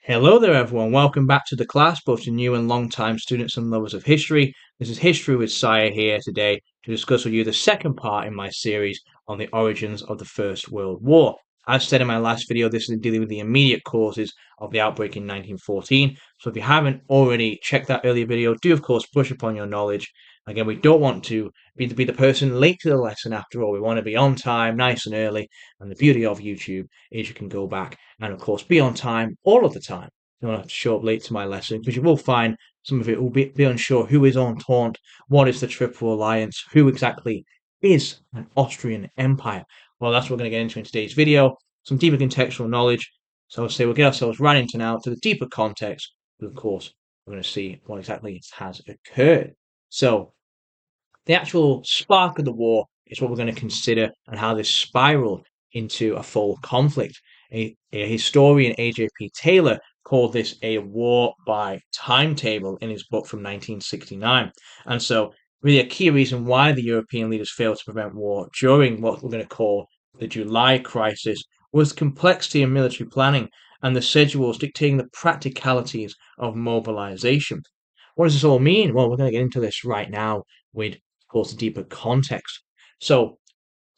Hello there, everyone. Welcome back to the class, both to new and long-time students and lovers of history. This is History with Sire here today to discuss with you the second part in my series on the origins of the First World War. As said in my last video, this is dealing with the immediate causes of the outbreak in 1914. So if you haven't already checked that earlier video, do of course brush upon your knowledge. Again, we don't want to be the person late to the lesson after all. We want to be on time, nice and early. And the beauty of YouTube is you can go back and of course be on time all of the time. You don't have to show up late to my lesson because you will find some of it will be unsure who is Entente, what is the Triple Alliance, who exactly is an Austrian Empire. Well, that's what we're going to get into in today's video. Some deeper contextual knowledge. So I'll say we'll get ourselves right into now to the deeper context. But of course, we're going to see what exactly has occurred. So the actual spark of the war is what we're going to consider and how this spiraled into a full conflict. A historian, A.J.P. Taylor, called this a war by timetable in his book from 1969. And so, really, a key reason why the European leaders failed to prevent war during what we're going to call the July crisis was complexity in military planning and the schedules dictating the practicalities of mobilization. What does this all mean? Well, we're going to get into this right now with, of course, deeper context. So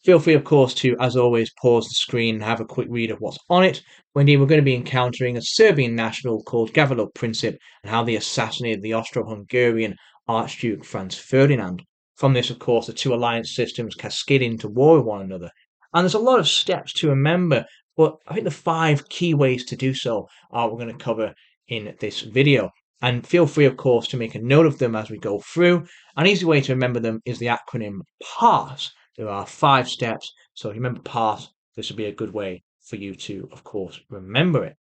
feel free, of course, to, as always, pause the screen and have a quick read of what's on it. When we're going to be encountering a Serbian national called Gavrilo Princip and how they assassinated the Austro-Hungarian Archduke Franz Ferdinand. From this, of course, the two alliance systems cascade into war with one another. And there's a lot of steps to remember, but I think the 5 key ways to do so are what we're going to cover in this video. And feel free, of course, to make a note of them as we go through. An easy way to remember them is the acronym PASS. There are 5 steps, so if you remember PASS, this would be a good way for you to, of course, remember it.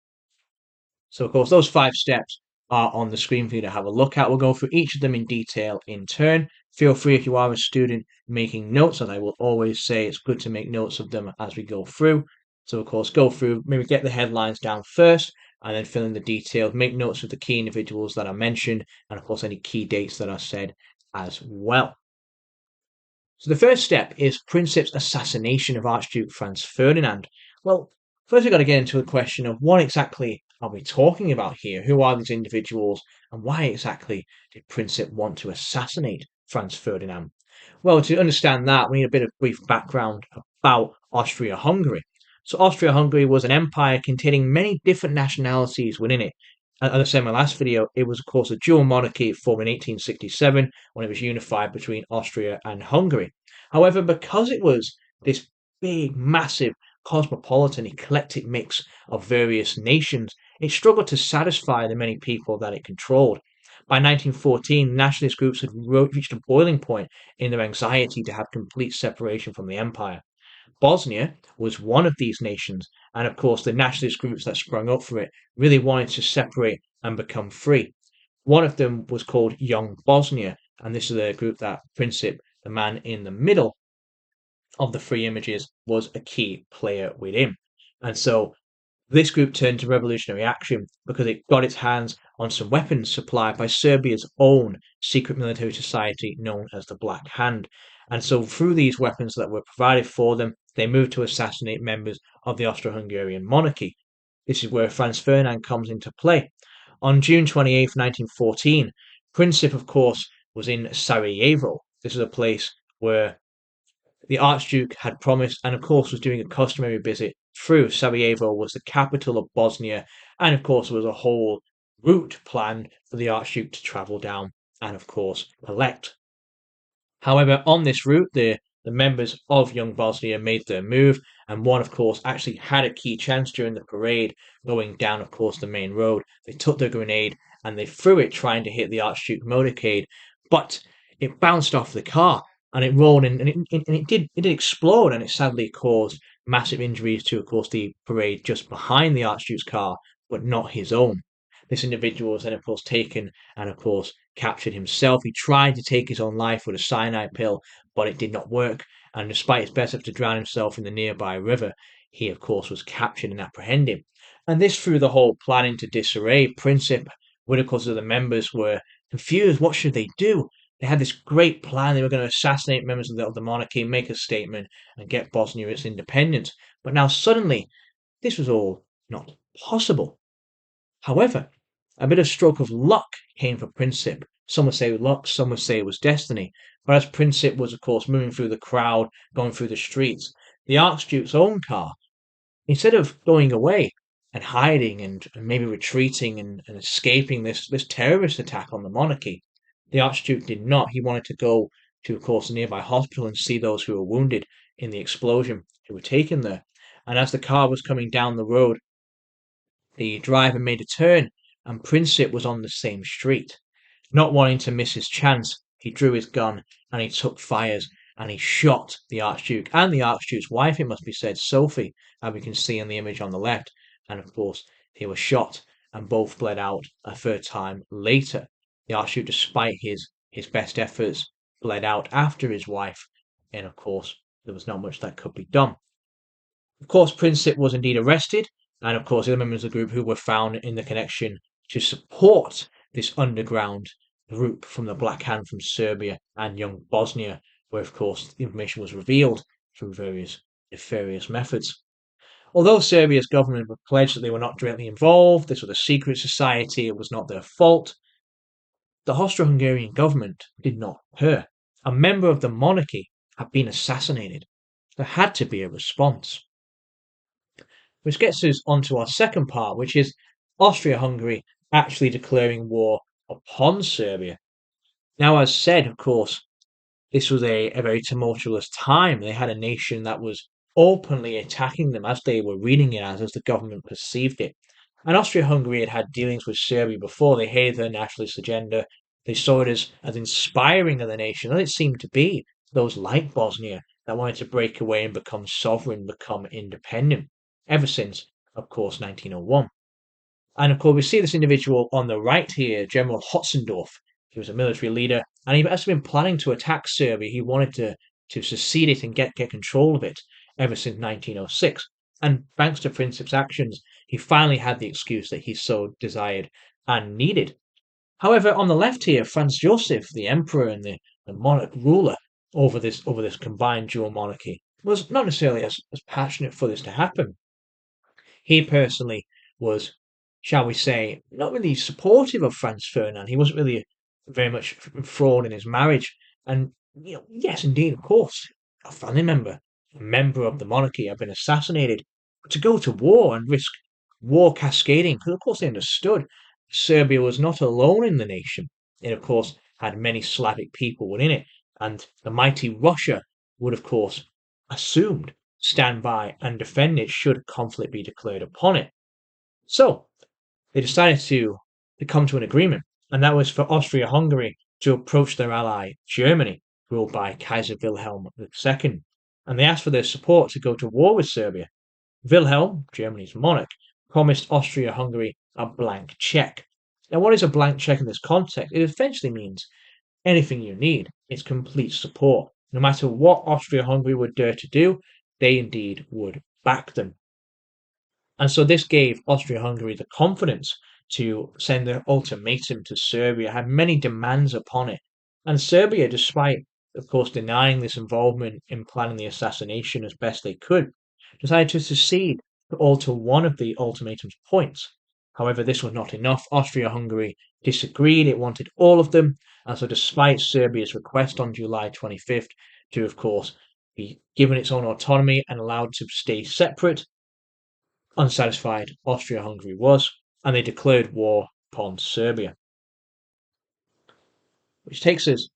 So, of course, those 5 steps are on the screen for you to have a look at. We'll go through each of them in detail in turn. Feel free, if you are a student, making notes, as I will always say, it's good to make notes of them as we go through. So, of course, go through, maybe get the headlines down first, and then fill in the details, make notes of the key individuals that are mentioned, and, of course, any key dates that are said as well. So the first step is Princip's assassination of Archduke Franz Ferdinand. Well, first we've got to get into the question of what exactly are we talking about here? Who are these individuals and why exactly did Princip want to assassinate Franz Ferdinand? Well, to understand that, we need a bit of brief background about Austria-Hungary. So Austria-Hungary was an empire containing many different nationalities within it. As I said in my last video, it was, of course, a dual monarchy formed in 1867 when it was unified between Austria and Hungary. However, because it was this big, massive, cosmopolitan, eclectic mix of various nations, it struggled to satisfy the many people that it controlled. By 1914, nationalist groups had reached a boiling point in their anxiety to have complete separation from the empire. Bosnia was one of these nations, and of course, the nationalist groups that sprung up for it really wanted to separate and become free. One of them was called Young Bosnia, and this is a group that Princip, the man in the middle of the three images, was a key player within. And so this group turned to revolutionary action because it got its hands on some weapons supplied by Serbia's own secret military society known as the Black Hand. And so, through these weapons that were provided for them, they moved to assassinate members of the Austro Hungarian monarchy. This is where Franz Ferdinand comes into play. On June 28th, 1914, Princip, of course, was in Sarajevo. This is a place where the Archduke had promised and, of course, was doing a customary visit through. Sarajevo was the capital of Bosnia, and, of course, there was a whole route planned for the Archduke to travel down and, of course, collect. However, on this route, the members of Young Bosnia made their move, and one, of course, actually had a key chance during the parade going down, of course, the main road. They took their grenade and they threw it trying to hit the Archduke motorcade, but it bounced off the car and it rolled in, and it did explode, and it sadly caused massive injuries to, of course, the parade just behind the Archduke's car, but not his own. This individual was then, of course, taken and, of course, captured himself. He tried to take his own life with a cyanide pill, but it did not work. And despite his best effort to drown himself in the nearby river, he, of course, was captured and apprehended. And this threw the whole plan into disarray. Princip, with, of course, the other members were confused. What should they do? They had this great plan. They were going to assassinate members of the monarchy, make a statement, and get Bosnia its independence. But now suddenly, this was all not possible. However, a bit of stroke of luck came for Princip. Some would say luck, some would say it was destiny. But as Princip was, of course, moving through the crowd, going through the streets, the Archduke's own car, instead of going away and hiding and maybe retreating and escaping this terrorist attack on the monarchy, the Archduke did not. He wanted to go to, of course, a nearby hospital and see those who were wounded in the explosion who were taken there. And as the car was coming down the road, the driver made a turn, and Princip was on the same street. Not wanting to miss his chance, he drew his gun and he took fires and he shot the Archduke and the Archduke's wife, it must be said, Sophie, as we can see in the image on the left. And of course, they were shot and both bled out a third time later. The Archduke, despite his best efforts, bled out after his wife, and of course, there was not much that could be done. Of course, Princip was indeed arrested, and of course, the other members of the group who were found in the connection to support this underground group from the Black Hand from Serbia and Young Bosnia, where of course the information was revealed through various nefarious methods. Although Serbia's government would pledge that they were not directly involved, this was a secret society, it was not their fault, the Austro-Hungarian government did not care. A member of the monarchy had been assassinated. There had to be a response. Which gets us onto our second part, which is Austria-Hungary actually declaring war upon Serbia. Now, as said, of course, this was a very tumultuous time. They had a nation that was openly attacking them as they were reading it as the government perceived it. And Austria-Hungary had had dealings with Serbia before. They hated their nationalist agenda. They saw it as inspiring of the nation, and it seemed to be those like Bosnia that wanted to break away and become sovereign, become independent, ever since, of course, 1901. And of course, we see this individual on the right here, General Hotzendorf. He was a military leader, and he has been planning to attack Serbia. He wanted to secede it and get control of it ever since 1906. And thanks to Princip's actions, he finally had the excuse that he so desired and needed. However, on the left here, Franz Joseph, the emperor and the monarch ruler over this combined dual monarchy, was not necessarily as passionate for this to happen. He personally was, shall we say, not really supportive of Franz Ferdinand. He wasn't really very much enthralled in his marriage. And, yes, indeed, of course, a family member, a member of the monarchy, had been assassinated. But to go to war and risk war cascading, because of course they understood Serbia was not alone in the nation. It, of course, had many Slavic people within it. And the mighty Russia would, of course, assumed stand by and defend it should conflict be declared upon it. So they decided to come to an agreement, and that was for Austria-Hungary to approach their ally Germany, ruled by Kaiser Wilhelm II, and they asked for their support to go to war with Serbia. Wilhelm, Germany's monarch, promised Austria-Hungary a blank check. Now, what is a blank check in this context? It essentially means anything you need. It's complete support. No matter what Austria-Hungary would dare to do, they indeed would back them. And so this gave Austria-Hungary the confidence to send their ultimatum to Serbia, had many demands upon it. And Serbia, despite, of course, denying this involvement in planning the assassination as best they could, decided to secede to alter one of the ultimatum's points. However, this was not enough. Austria-Hungary disagreed. It wanted all of them. And so despite Serbia's request on July 25th to, of course, be given its own autonomy and allowed to stay separate, unsatisfied Austria-Hungary was, and they declared war upon Serbia. Which takes us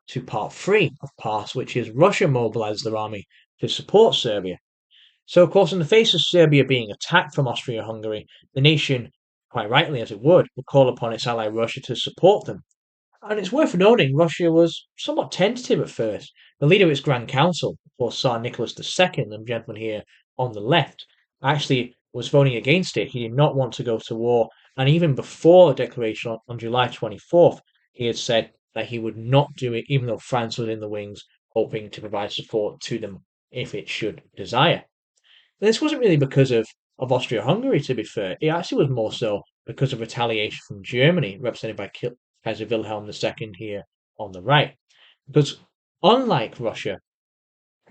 to part 3 of PARS, which is Russia mobilized their army to support Serbia. So, of course, in the face of Serbia being attacked from Austria-Hungary, the nation, quite rightly as it would call upon its ally Russia to support them. And it's worth noting Russia was somewhat tentative at first. The leader of its Grand Council, of course, Tsar Nicholas II, the gentleman here on the left, actually was voting against it. He did not want to go to war. And even before the declaration on July 24th, he had said that he would not do it, even though France was in the wings, hoping to provide support to them if it should desire. This wasn't really because of Austria-Hungary, to be fair. It actually was more so because of retaliation from Germany, represented by Kaiser Wilhelm II here on the right. Because unlike Russia,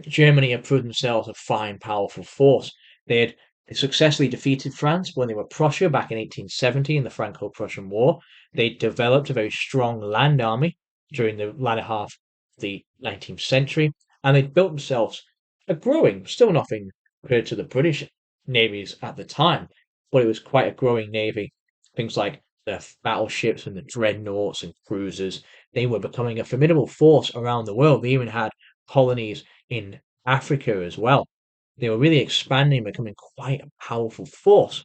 Germany had proved themselves a fine, powerful force. They had They successfully defeated France when they were Prussia back in 1870 in the Franco-Prussian War. They developed a very strong land army during the latter half of the 19th century, and they built themselves a growing, still nothing compared to the British navies at the time, but it was quite a growing navy. Things like the battleships and the dreadnoughts and cruisers, they were becoming a formidable force around the world. They even had colonies in Africa as well. They were really expanding, becoming quite a powerful force.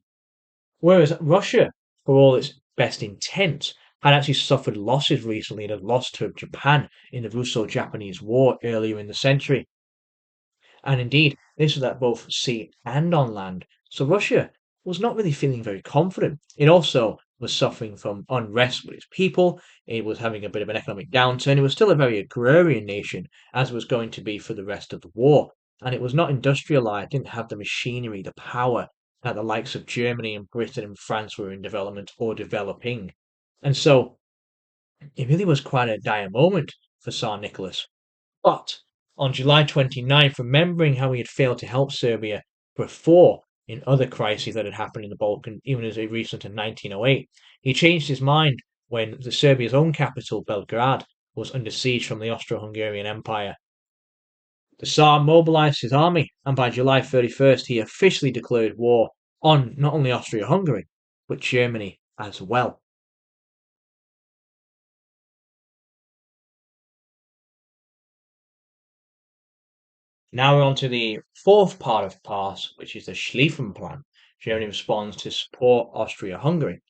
Whereas Russia, for all its best intent, had actually suffered losses recently. It had lost to Japan in the Russo-Japanese War earlier in the century. And indeed, this was at both sea and on land. So Russia was not really feeling very confident. It also was suffering from unrest with its people. It was having a bit of an economic downturn. It was still a very agrarian nation, as it was going to be for the rest of the war. And it was not industrialized, didn't have the machinery, the power that the likes of Germany and Britain and France were in development or developing. And so it really was quite a dire moment for Tsar Nicholas. But on July 29th, remembering how he had failed to help Serbia before in other crises that had happened in the Balkans, even as recent as 1908, he changed his mind when Serbia's own capital, Belgrade, was under siege from the Austro-Hungarian Empire. The Tsar mobilized his army, and by July 31st, he officially declared war on not only Austria-Hungary, but Germany as well. Now we're on to the fourth part of PASS, which is the Schlieffen Plan. Germany responds to support Austria-Hungary.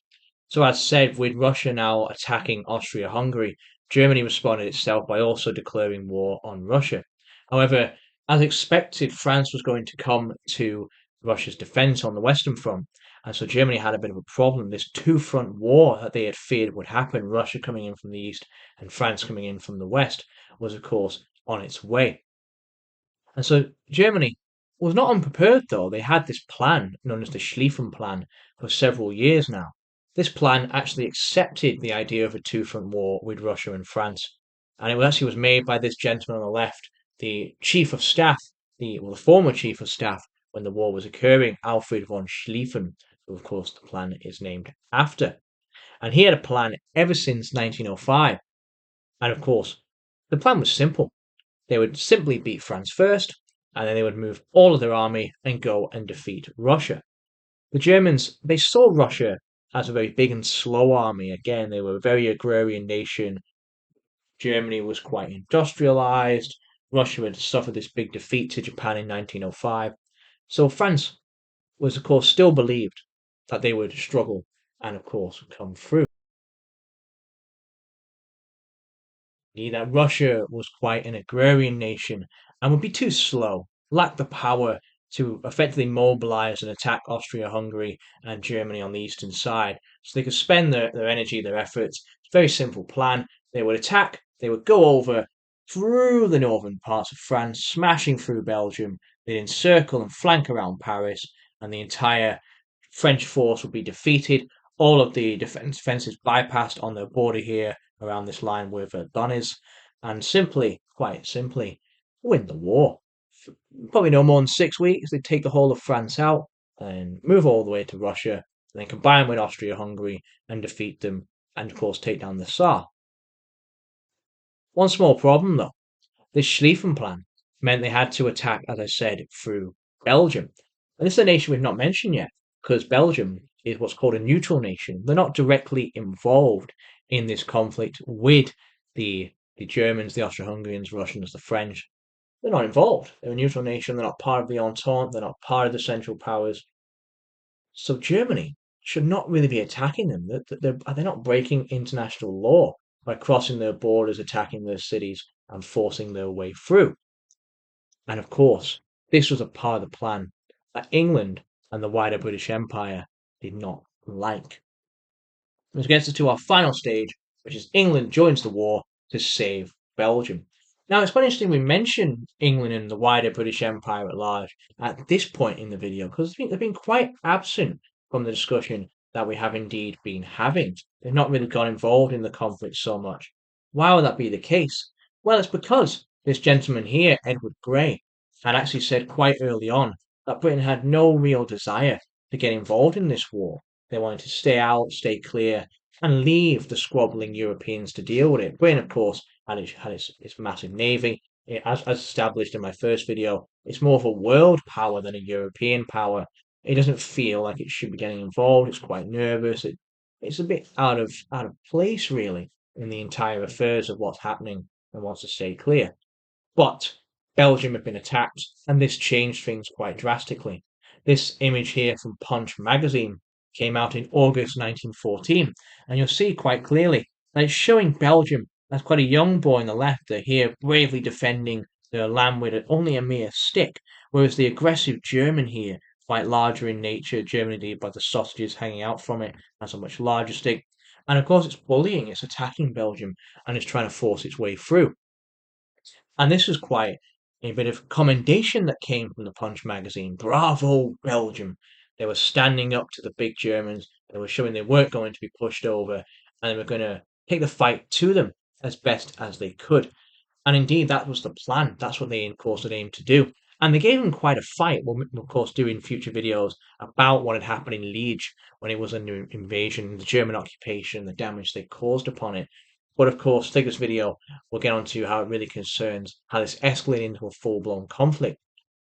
So as said, with Russia now attacking Austria-Hungary, Germany responded itself by also declaring war on Russia. However, as expected, France was going to come to Russia's defense on the Western Front. And so Germany had a bit of a problem. This two-front war that they had feared would happen, Russia coming in from the east and France coming in from the west, was of course on its way. And so Germany was not unprepared, though. They had this plan, known as the Schlieffen Plan, for several years now. This plan actually accepted the idea of a two-front war with Russia and France. And it actually was made by this gentleman on the left, the chief of staff, the former chief of staff when the war was occurring, Alfred von Schlieffen, who of course the plan is named after. And he had a plan ever since 1905. And of course, the plan was simple. They would simply beat France first, and then they would move all of their army and go and defeat Russia. The Germans, they saw Russia as a very big and slow army. Again, they were a very agrarian nation. Germany was quite industrialized. Russia had suffered this big defeat to Japan in 1905. So France was, of course, still believed that they would struggle and, of course, come through. That Russia was quite an agrarian nation and would be too slow, lacked the power to effectively mobilize and attack Austria-Hungary and Germany on the eastern side. So they could spend their energy, their efforts. It's a very simple plan. They would attack, they would go over through the northern parts of France, smashing through Belgium. They'd encircle and flank around Paris, and the entire French force would be defeated. All of the defenses bypassed on the border here around this line with Donetsk, and simply, quite simply, win the war. Probably no more than 6 weeks. They'd take the whole of France out and move all the way to Russia, and then combine with Austria-Hungary and defeat them, and of course take down the Tsar. One small problem though. This Schlieffen Plan meant they had to attack, as I said, through Belgium. And this is a nation we've not mentioned yet, because Belgium is what's called a neutral nation. They're not directly involved in this conflict with the Germans, the Austro-Hungarians, Russians, the French. They're not involved. They're a neutral nation. They're not part of the Entente. They're not part of the Central Powers. So Germany should not really be attacking them. They're not breaking international law by crossing their borders, attacking their cities, and forcing their way through. And of course, this was a part of the plan that England and the wider British Empire did not like. Which gets us to our final stage, which is England joins the war to save Belgium. Now, it's quite interesting we mention England and the wider British Empire at large at this point in the video because they've been quite absent from the discussion that we have indeed been having. They've not really got involved in the conflict so much. Why would that be the case? Well, it's because this gentleman here, Edward Grey, had actually said quite early on that Britain had no real desire to get involved in this war. They wanted to stay out, stay clear, and leave the squabbling Europeans to deal with it. Britain, of course, its massive navy. As established in my first video, it's more of a world power than a European power. It doesn't feel like it should be getting involved. It's quite nervous. It's a bit out of place, really, in the entire affairs of what's happening and wants to stay clear. But Belgium had been attacked, and this changed things quite drastically. This image here from Punch magazine came out in August 1914, and you'll see quite clearly that it's showing Belgium as quite a young boy on the left. They're here bravely defending their land with only a mere stick, whereas the aggressive German here, quite larger in nature, Germany by the sausages hanging out from it, has a much larger stick. And of course, it's bullying, it's attacking Belgium, and it's trying to force its way through. And this was quite a bit of commendation that came from the Punch magazine. Bravo, Belgium. They were standing up to the big Germans. They were showing they weren't going to be pushed over and they were going to take the fight to them as best as they could. And indeed, that was the plan. That's what they, of course, had aimed to do. And they gave him quite a fight. We'll, of course, do in future videos about what had happened in Liege when it was under invasion, the German occupation, the damage they caused upon it. But of course, take this video, we'll get on to how it really concerns how this escalated into a full-blown conflict.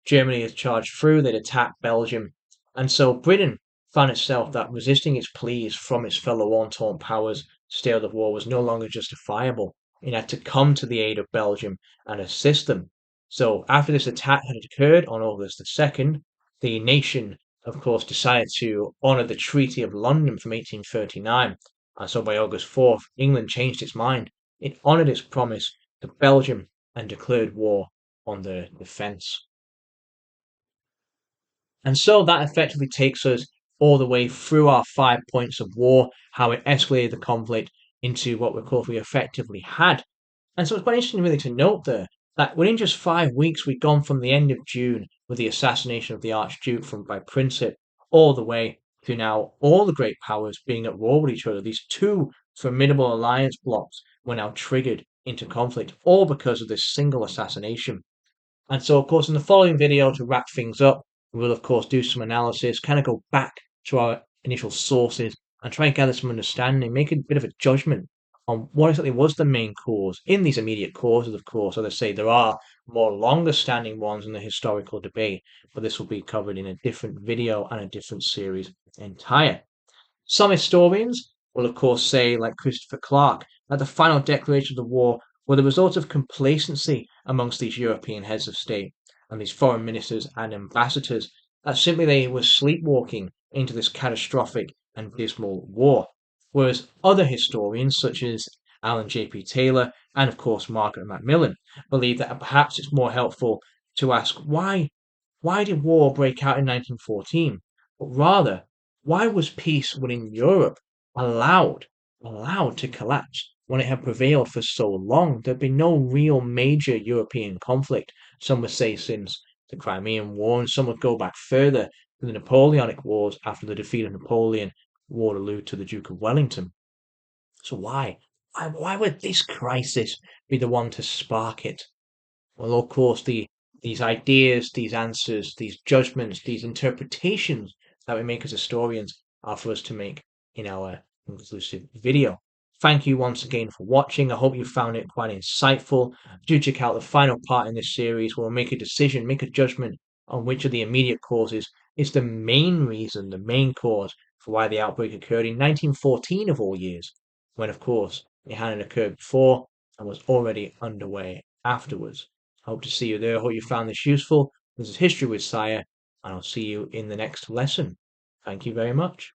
Germany has charged through, they'd attacked Belgium, and so Britain found itself that resisting its pleas from its fellow Entente powers to stay out of war was no longer justifiable. It had to come to the aid of Belgium and assist them. So after this attack had occurred on August the 2nd, the nation, of course, decided to honour the Treaty of London from 1839. And so by August 4th, England changed its mind. It honoured its promise to Belgium and declared war on their defence. And so that effectively takes us all the way through our 5 points of war, how it escalated the conflict into what we effectively had. And so it's quite interesting really to note there that within just 5 weeks we'd gone from the end of June with the assassination of the Archduke by Princip all the way to now all the great powers being at war with each other. These two formidable alliance blocks were now triggered into conflict, all because of this single assassination. And so, of course, in the following video, to wrap things up, we'll, of course, do some analysis, kind of go back to our initial sources and try and gather some understanding, make a bit of a judgment on what exactly was the main cause in these immediate causes, of course. As I say, there are more longer standing ones in the historical debate, but this will be covered in a different video and a different series entire. Some historians will, of course, say, like Christopher Clark, that the final declaration of the war were the result of complacency amongst these European heads of state and these foreign ministers and ambassadors, that simply they were sleepwalking into this catastrophic and dismal war. Whereas other historians, such as Alan J.P. Taylor and, of course, Margaret Macmillan, believe that perhaps it's more helpful to ask why did war break out in 1914? But rather, why was peace within Europe allowed to collapse when it had prevailed for so long? There'd been no real major European conflict, some would say, since the Crimean War, and some would go back further to the Napoleonic Wars after the defeat of Napoleon, Waterloo to the Duke of Wellington. So why? Why would this crisis be the one to spark it? Well, of course, these ideas, these answers, these judgments, these interpretations that we make as historians are for us to make in our conclusive video. Thank you once again for watching. I hope you found it quite insightful. Do check out the final part in this series where we'll make a decision, make a judgment on which of the immediate causes is the main reason, the main cause for why the outbreak occurred in 1914 of all years, when of course it hadn't occurred before and was already underway afterwards. Hope to see you there. Hope you found this useful. This is History with Sire, and I'll see you in the next lesson. Thank you very much.